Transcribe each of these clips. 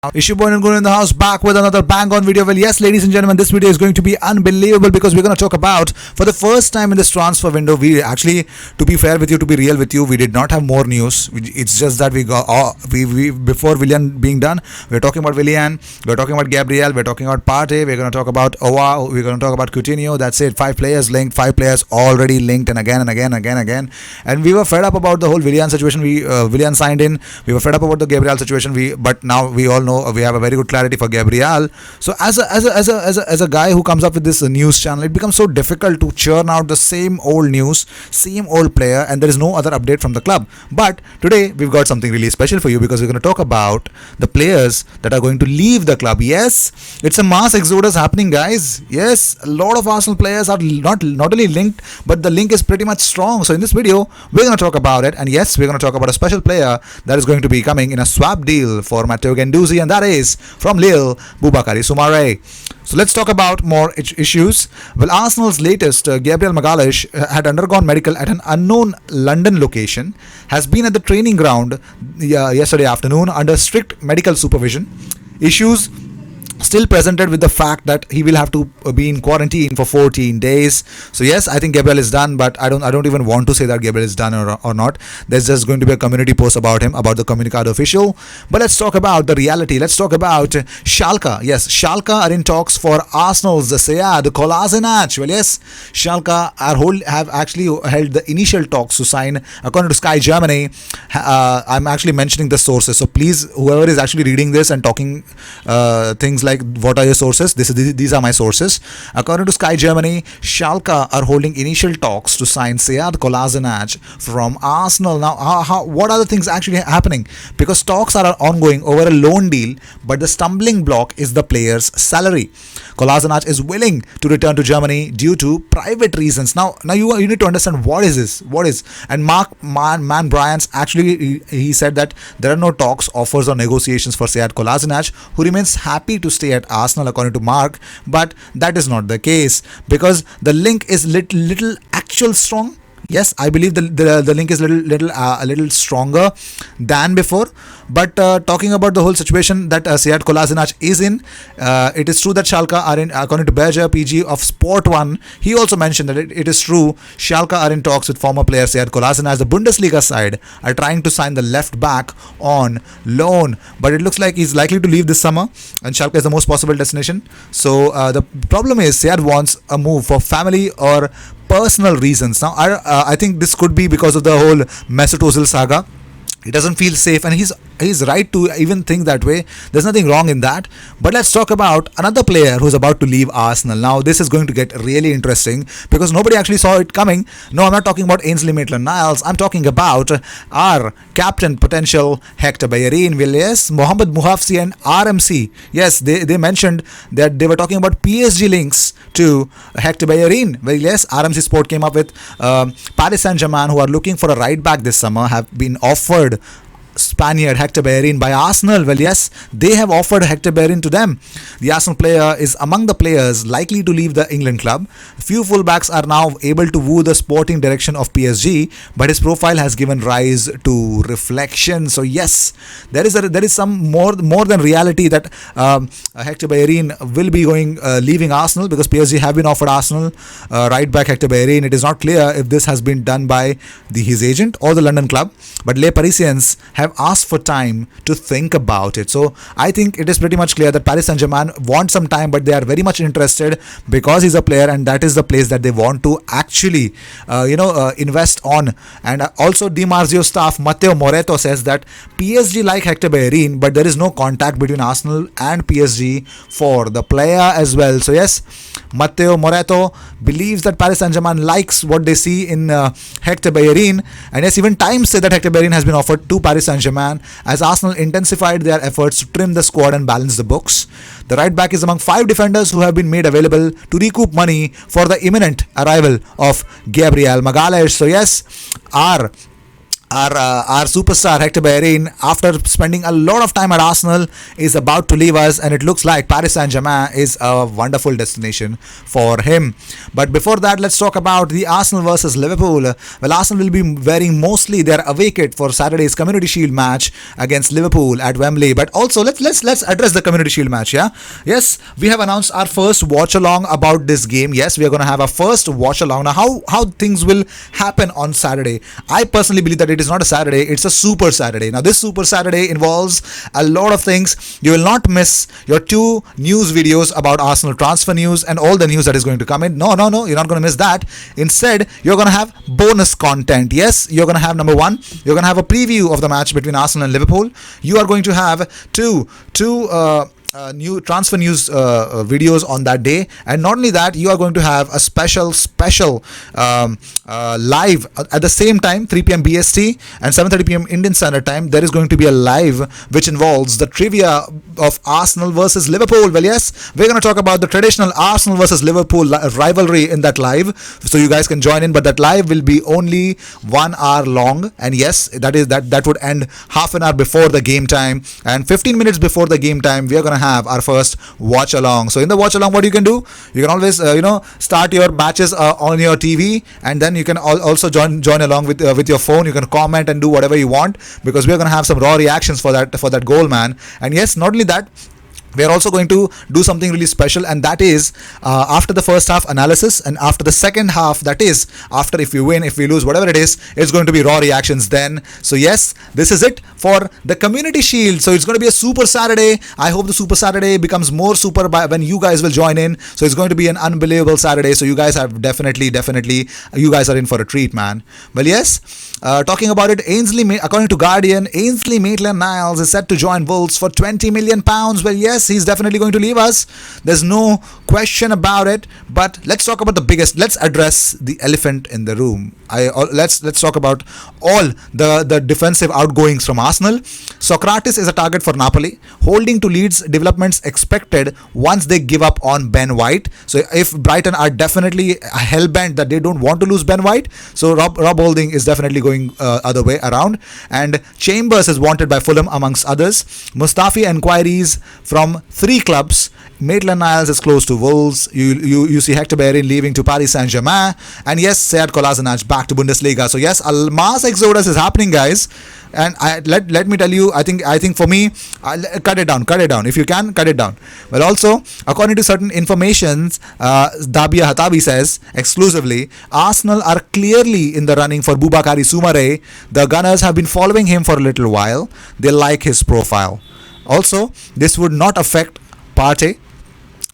Ishuboy and Guru in the house, back with another bang on video. Well, yes, ladies and gentlemen, this video is going to be unbelievable because we're going to talk about, for the first time in this transfer window, we actually, to be fair with you, to be real with you, we did not have more news. It's just that we got, we before Willian being done, we're talking about Willian, we're talking about Gabriel, we're talking about Partey, we're going to talk about Owa, we're going to talk about Coutinho. That's it. 5 players linked, 5 players already linked, and again and again, again. And we were fed up about the whole Willian situation. Willian signed in. We were fed up about the Gabriel situation. But now we all know we have a very good clarity for Gabriel. So as a guy who comes up with this news channel, it becomes so difficult to churn out the same old news, same old player, and there is no other update from the club. But today we've got something really special for you because we're going to talk about the players that are going to leave the club. Yes, it's a mass exodus happening, guys. Yes, a lot of Arsenal players are not only linked, but the link is pretty much strong. So in this video, we're going to talk about it, and yes, we're going to talk about a special player that is going to be coming in a swap deal for Matteo Guendouzi, and that is from Lille, Boubakary Soumaré. So let's talk about more issues. Well, Arsenal's latest, Gabriel Magalhaes, had undergone medical at an unknown London location, has been at the training ground yesterday afternoon under strict medical supervision. Issues still presented with the fact that he will have to be in quarantine for 14 days. So yes, I think Gabriel is done, but I don't even want to say that Gabriel is done or not. There's just going to be a community post about him, about the Comunicado official. But let's talk about the reality. Let's talk about Schalke. Yes, Schalke are in talks for Arsenal's Sead Kolasinac. Well, yes, Schalke have actually held the initial talks to sign, according to Sky Germany. I'm actually mentioning the sources, so please, whoever is actually reading this and talking things like what are your sources, these are my sources. According to Sky Germany, Schalke are holding initial talks to sign Sead Kolasinac from Arsenal. Now, what are the things actually happening? Because talks are ongoing over a loan deal, but the stumbling block is the player's salary. Kolasinac is willing to return to Germany due to private reasons. Now you need to understand what is this. And Mark Bryans actually he said that there are no talks, offers, or negotiations for Sead Kolasinac, who remains happy to stay at Arsenal, according to Mark. But that is not the case because the link is little actual strong. Yes, I believe the link is a little stronger than before. But talking about the whole situation that Sead Kolasinac is in, it is true that Schalke are in, according to Berger PG of Sport 1, he also mentioned that it is true Schalke are in talks with former player Sead Kolasinac. The Bundesliga side are trying to sign the left back on loan, but it looks like he's likely to leave this summer, and Schalke is the most possible destination. So the problem is Sead wants a move for family or personal reasons. Now, I think this could be because of the whole Mesut Ozil saga. He doesn't feel safe, and he's right to even think that way. There's nothing wrong in that. But let's talk about another player who's about to leave Arsenal. Now, this is going to get really interesting because nobody actually saw it coming. No, I'm not talking about Ainsley Maitland-Niles. I'm talking about our captain potential Hector Bellerin. Well, yes, Mohamed Muhafsi and RMC. Yes, they mentioned that they were talking about PSG links to Hector Bellerin. Well, yes, RMC Sport came up with Paris Saint-Germain, who are looking for a right back this summer, have been offered Spaniard Hector Bellerin by Arsenal. Well, yes, they have offered Hector Bellerin to them. The Arsenal player is among the players likely to leave the England club. Few fullbacks are now able to woo the sporting direction of PSG, but his profile has given rise to reflection. So yes, there is some more than reality that Hector Bellerin will be leaving Arsenal, because PSG have been offered Arsenal right back Hector Bellerin. It is not clear if this has been done by his agent or the London club, but Les Parisiens have asked for time to think about it. So I think it is pretty much clear that Paris Saint-Germain want some time, but they are very much interested because he's a player, and that is the place that they want to actually invest on. And also Di Marzio staff Matteo Moretto says that PSG like Hector Bellerin, but there is no contact between Arsenal and PSG for the player as well. So yes, Matteo Moretto believes that Paris Saint-Germain likes what they see in Hector Bellerin, and yes, even Times say that Hector Bellerin has been offered to Paris Saint-Germain as Arsenal intensified their efforts to trim the squad and balance the books. The right back is among 5 defenders who have been made available to recoup money for the imminent arrival of Gabriel Magalhaes. So yes, our our superstar Hector Bellerin, after spending a lot of time at Arsenal, is about to leave us, and it looks like Paris Saint-Germain is a wonderful destination for him. But before that, let's talk about the Arsenal versus Liverpool. Well, Arsenal will be wearing mostly their away kit for Saturday's Community Shield match against Liverpool at Wembley. But also, let's address the Community Shield match. Yeah, yes, we have announced our first watch along about this game. Yes, we are going to have a first watch along. Now, how things will happen on Saturday? I personally believe that it is not a Saturday, it's a Super Saturday. Now, this Super Saturday involves a lot of things. You will not miss your two news videos about Arsenal transfer news and all the news that is going to come in. No, you're not going to miss that. Instead, you're going to have bonus content. Yes, you're going to have number one, you're going to have a preview of the match between Arsenal and Liverpool. You are going to have new transfer news videos on that day, and not only that, you are going to have a special live at the same time, 3 p.m. BST and 7:30 p.m. Indian Standard Time. There is going to be a live which involves the trivia of Arsenal versus Liverpool. Well, yes, we're going to talk about the traditional Arsenal versus Liverpool rivalry in that live, so you guys can join in. But that live will be only 1 hour long, and yes, that would end half an hour before the game time, and 15 minutes before the game time we are going to have our first watch along. So in the watch along, what you can do, you can always start your matches on your TV, and then you can also join along with your phone. You can comment and do whatever you want, because we are going to have some raw reactions for that goal, man. And yes, not only that, we are also going to do something really special, and that is after the first half analysis, and after the second half, that is after if we win, if we lose, whatever it is, it's going to be raw reactions then. So yes, this is it for the Community Shield. So it's going to be a Super Saturday. I hope the Super Saturday becomes more super when you guys will join in. So it's going to be an unbelievable Saturday. So you guys have definitely you guys are in for a treat, man. Well, yes, talking about it, according to Guardian, Ainsley Maitland-Niles is set to join Wolves for £20 million. Well, yes, he's definitely going to leave us. There's no question about it. But let's talk about the biggest. Let's address the elephant in the room. Let's talk about all the defensive outgoings from Arsenal. Socrates is a target for Napoli, holding to Leeds developments expected once they give up on Ben White. So if Brighton are definitely hell-bent that they don't want to lose Ben White, so Rob Holding is definitely going other way around. And Chambers is wanted by Fulham amongst others. Mustafi enquiries from 3 clubs. Maitland-Niles is close to Wolves. You see Hector Bellerin leaving to Paris Saint-Germain, and yes, Sead Kolasinac back to Bundesliga. So yes, a mass exodus is happening, guys. And let me tell you, I think for me, cut it down. If you can, cut it down. Well, also, according to certain informations, Dabia Hatabi says exclusively, Arsenal are clearly in the running for Boubakary Soumaré. The Gunners have been following him for a little while. They like his profile. Also, this would not affect Partey,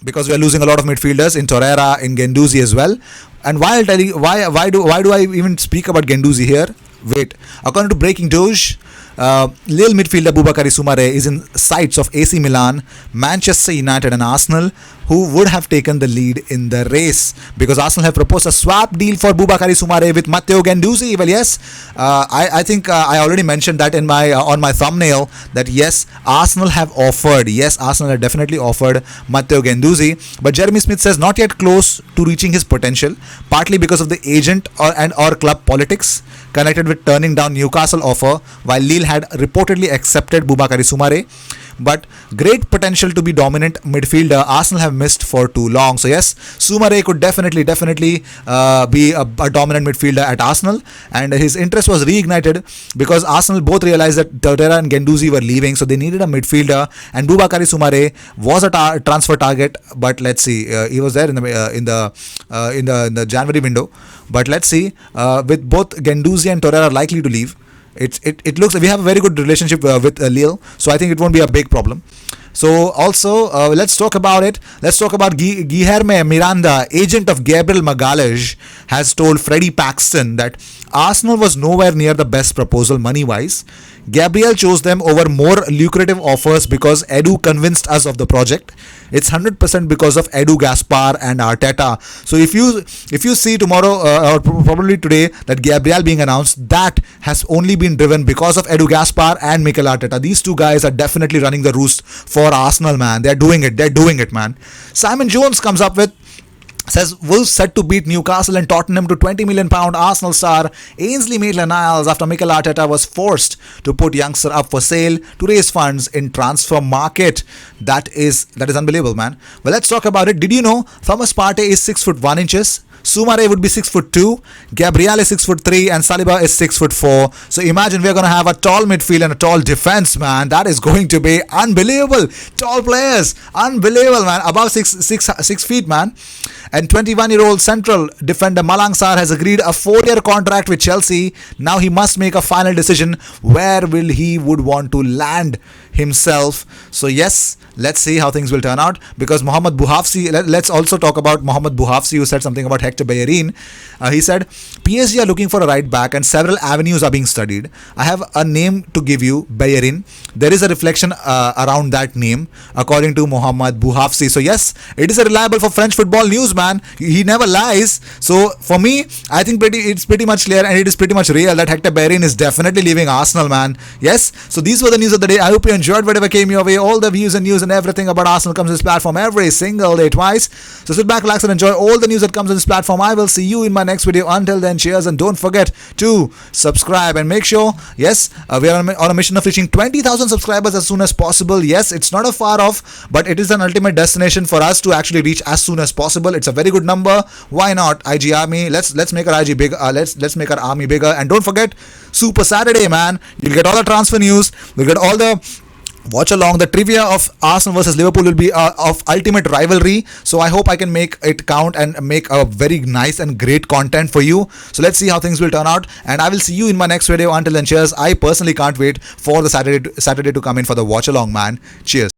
because we are losing a lot of midfielders in Torreira, in Guendouzi as well. And why I'll tell you why do I even speak about Guendouzi here? Wait, according to Breaking Doge, Lille midfielder Boubakary Soumaré is in sights of AC Milan, Manchester United and Arsenal, who would have taken the lead in the race, because Arsenal have proposed a swap deal for Boubakary Soumaré with Matteo Guendouzi. Well, yes, I think I already mentioned that in my on my thumbnail, that yes, Arsenal have offered. Yes, Arsenal have definitely offered Matteo Guendouzi, but Jeremy Smith says not yet close to reaching his potential, partly because of the agent or club politics connected with turning down Newcastle offer, while Lille had reportedly accepted Boubakary Soumaré. But great potential to be dominant midfielder Arsenal have missed for too long. So yes, Soumaré could definitely be a dominant midfielder at Arsenal, and his interest was reignited because Arsenal both realized that Torreira and Guendouzi were leaving, so they needed a midfielder, and Boubakary Soumaré was a transfer target. But let's see, he was there in the January window. But let's see, with both Guendouzi and Torreira likely to leave, it looks like we have a very good relationship with Lille, so I think it won't be a big problem. So also, let's talk about it. Let's talk about Guilherme Miranda, agent of Gabriel Magalhaes, has told Freddie Paxton that Arsenal was nowhere near the best proposal money-wise. Gabriel chose them over more lucrative offers because Edu convinced us of the project. It's 100% because of Edu Gaspar and Arteta. So if you see tomorrow or probably today that Gabriel being announced, that has only been driven because of Edu Gaspar and Mikel Arteta. These two guys are definitely running the roost for Arsenal, man. They're doing it, man. Simon Jones comes up with Says Wolves set to beat Newcastle and Tottenham to £20 million Arsenal star Ainsley Maitland-Niles after Mikel Arteta was forced to put youngster up for sale to raise funds in transfer market. That is unbelievable, man. Well, let's talk about it. Did you know Thomas Partey is 6'1"? Soumare would be 6'2", Gabriel is 6'3", and Saliba is 6'4". So imagine we're gonna have a tall midfield and a tall defense, man. That is going to be unbelievable. Tall players, unbelievable, man. Above 6 feet, man. And 21-year-old central defender Malang Sarr has agreed a 4-year contract with Chelsea. Now he must make a final decision where will he would want to land himself. So yes, let's see how things will turn out, because Mohamed Bouhafsi, let's also talk about Mohamed Bouhafsi, who said something about Hector Bellerin. He said, PSG are looking for a right back and several avenues are being studied. I have a name to give you, Bellerin. There is a reflection around that name, according to Mohamed Bouhafsi. So yes, it is a reliable for French football news, man. He never lies. So for me, I think it's pretty much clear and it is pretty much real that Hector Bellerin is definitely leaving Arsenal, man. Yes, so these were the news of the day. I hope you enjoyed whatever came your way. All the views and news and everything about Arsenal comes to this platform every single day, twice. So sit back, relax and enjoy all the news that comes on this platform. I will see you in my next video. Until then, cheers, and don't forget to subscribe and make sure, yes, we are on a mission of reaching 20,000 subscribers as soon as possible. Yes, it's not a far off, but it is an ultimate destination for us to actually reach as soon as possible. It's a very good number. Why not? IG Army, let's make our IG big. Let's make our army bigger. And don't forget, Super Saturday, man. You'll get all the transfer news. You'll get all the watch along. The trivia of Arsenal versus Liverpool will be of ultimate rivalry. So I hope I can make it count and make a very nice and great content for you. So let's see how things will turn out. And I will see you in my next video. Until then, cheers. I personally can't wait for the Saturday to come in for the watch along, man. Cheers.